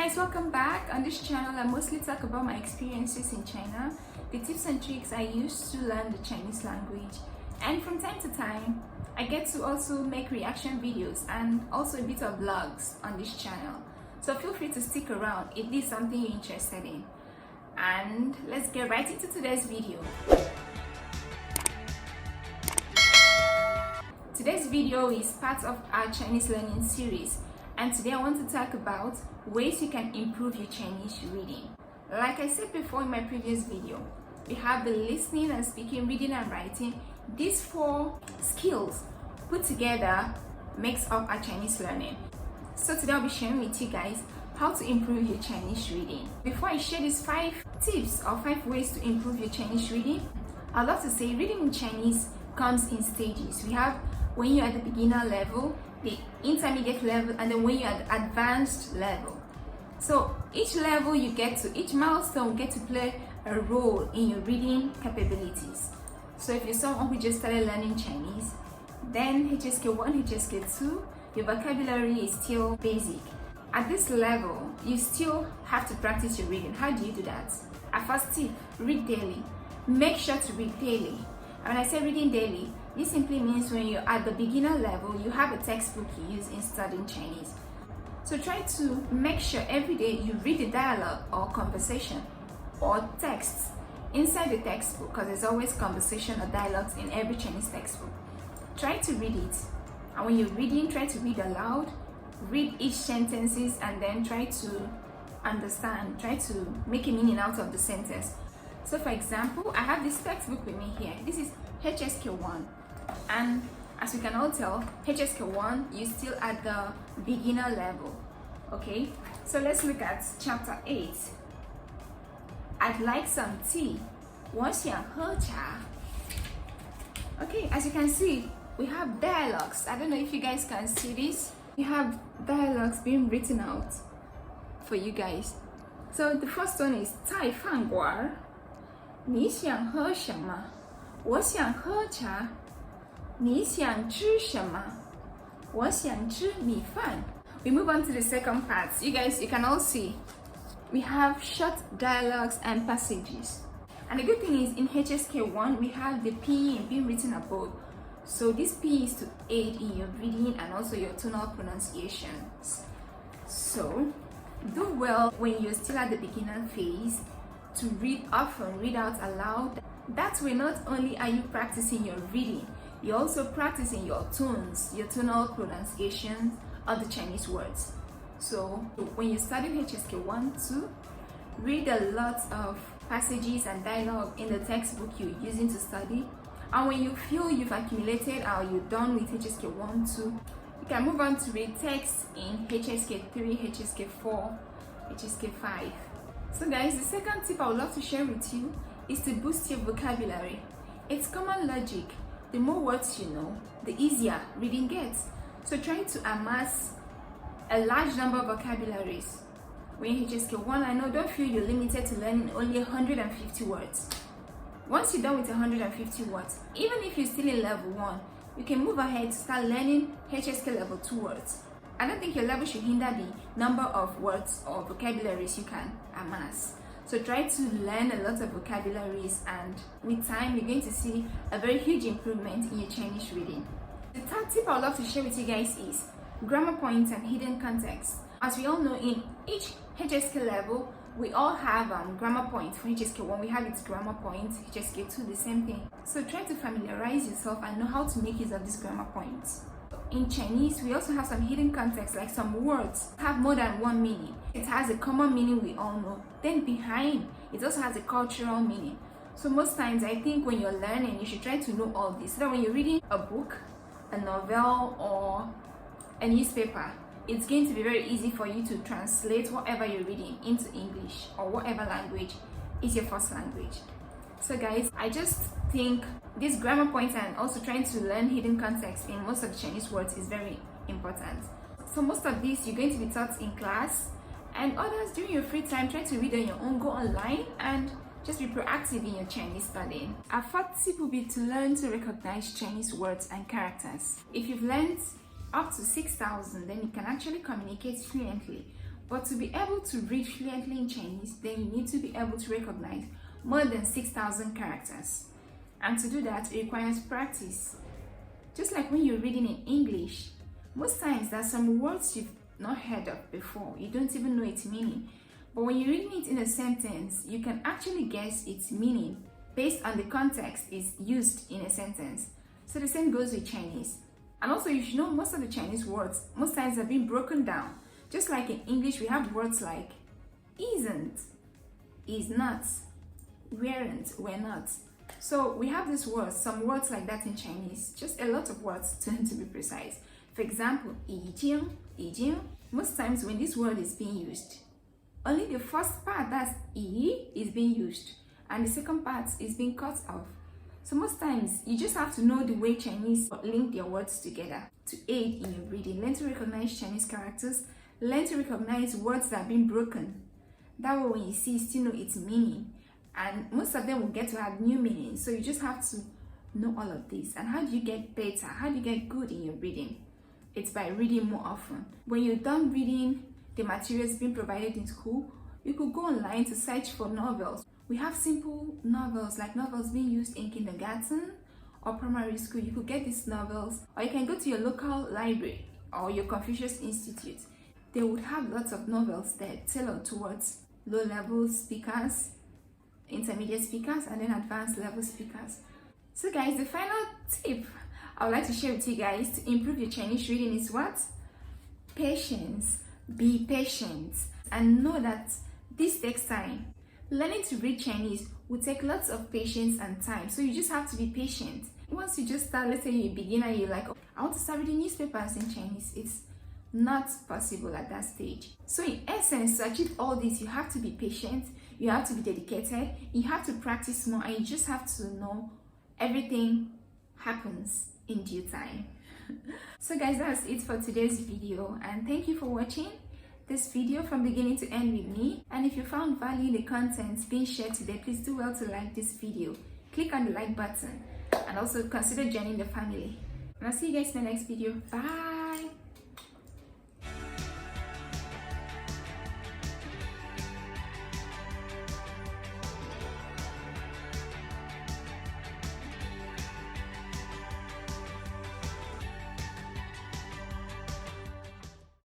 guys, welcome back. On this channel I mostly talk about my experiences in China, the tips and tricks I use to learn the Chinese language, and from time to time I get to also make reaction videos and also a bit of vlogs on this channel. So feel free to stick around if this is something you're interested in. And let's get right into today's video. Today's video is part of our Chinese learning series, and today I want to talk about ways you can improve your Chinese reading. Like I said before in my previous video, we have the listening and speaking, reading and writing. These four skills put together makes up our Chinese learning. So today I'll be sharing with you guys how to improve your Chinese reading. Before I share these 5 tips or 5 ways to improve your Chinese reading, I'd love to say reading in Chinese comes in stages. We have when you're at the beginner level, the intermediate level, and then when you're at the advanced level. So each level you get to, each milestone will get to play a role in your reading capabilities. So if you're someone who just started learning Chinese, then HSK 1, HSK 2, your vocabulary is still basic. At this level, you still have to practice your reading. How do you do that? Our first tip, read daily. Make sure to read daily. And when I say reading daily, this simply means when you're at the beginner level, you have a textbook you use in studying Chinese. So try to make sure every day you read the dialogue or conversation or text inside the textbook, because there's always conversation or dialogues in every Chinese textbook. Try to read it. And when you're reading, try to read aloud, read each sentences, and then try to understand, try to make a meaning out of the sentence. So for example, I have this textbook with me here. This is HSK 1. And as you can all tell, HSK 1, you're still at the beginner level. Okay, so let's look at chapter 8. I'd like some tea. 我想喝茶. Okay, as you can see, we have dialogues. I don't know if you guys can see this. We have dialogues being written out for you guys. So the first one is 菜饭馆你想喝什么我想喝茶你想吃什么我想吃米饭 We move on to the second part. You guys, you can all see we have short dialogues and passages. And the good thing is in HSK 1 we have the pinyin being written above. So this P is to aid in your reading and also your tonal pronunciations. So do well when you're still at the beginner phase to read often, read out aloud. That way not only are you practicing your reading, you're also practicing your tones, your tonal pronunciations of the Chinese words. So when you study HSK 1, 2, read a lot of passages and dialogue in the textbook you're using to study. And when you feel you've accumulated or you're done with HSK 1, 2, you can move on to read text in HSK 3, HSK 4, HSK 5. So guys, the second tip I would love to share with you is to boost your vocabulary. It's common logic. The more words you know, the easier reading gets. So try to amass a large number of vocabularies. When you're HSK 1, I know, don't feel you're limited to learning only 150 words. Once you're done with 150 words, even if you're still in level 1, you can move ahead to start learning HSK level 2 words. I don't think your level should hinder the number of words or vocabularies you can amass. So try to learn a lot of vocabularies, and with time you're going to see a very huge improvement in your Chinese reading. The third tip I would love to share with you guys is grammar points and hidden context. As we all know, in each HSK level, we all have grammar points. For HSK 1, we have its grammar points. HSK 2, the same thing. So try to familiarize yourself and know how to make use of these grammar points. In Chinese, we also have some hidden context, like some words have more than one meaning. It has a common meaning we all know. Then behind, it also has a cultural meaning. So most times, I think when you're learning, you should try to know all this, so that when you're reading a book, a novel, or a newspaper, it's going to be very easy for you to translate whatever you're reading into English or whatever language is your first language. So guys, I just think this grammar points and also trying to learn hidden context in most of the Chinese words is very important. So most of this you're going to be taught in class, and others during your free time, try to read on your own, go online and just be proactive in your Chinese studying. Our fourth tip will be to learn to recognize Chinese words and characters. If you've learned up to 6,000, then you can actually communicate fluently. But to be able to read fluently in Chinese, then you need to be able to recognize more than 6,000 characters. And to do that, it requires practice. Just like when you're reading in English, most times there are some words you've not heard of before. You don't even know its meaning. But when you're reading it in a sentence, you can actually guess its meaning based on the context it's used in a sentence. So the same goes with Chinese. And also you should know most of the Chinese words, most times have been broken down. Just like in English, we have words like isn't, is not, weren't, were not. So we have these words, some words like that in Chinese, just a lot of words to be precise. For example, 已经. Most times when this word is being used, only the first part, that's 已, is being used, and the second part is being cut off. So most times you just have to know the way Chinese link their words together to aid in your reading. Learn to recognize Chinese characters, learn to recognize words that have been broken. That way when you see, you still know its meaning. And most of them will get to have new meanings. So you just have to know all of this. And how do you get better? How do you get good in your reading? It's by reading more often. When you're done reading the materials being provided in school, you could go online to search for novels. We have simple novels, like novels being used in kindergarten or primary school. You could get these novels, or you can go to your local library or your Confucius Institute. They would have lots of novels there tailored towards low-level speakers, intermediate speakers, and then advanced level speakers. So guys, the final tip I would like to share with you guys to improve your Chinese reading is what? Patience. Be patient and know that this takes time. Learning to read Chinese will take lots of patience and time, so you just have to be patient. Once you just start, let's say you're a beginner, you're like, oh, I want to start reading newspapers in Chinese. It's not possible at that stage. So in essence, to achieve all this, you have to be patient, you have to be dedicated, you have to practice more, and you just have to know everything happens in due time. So guys, that's it for today's video, and thank you for watching this video from beginning to end with me. And if you found value in the content being shared today, please do well to like this video. Click on the like button and also consider joining the family. And I'll see you guys in the next video. Bye.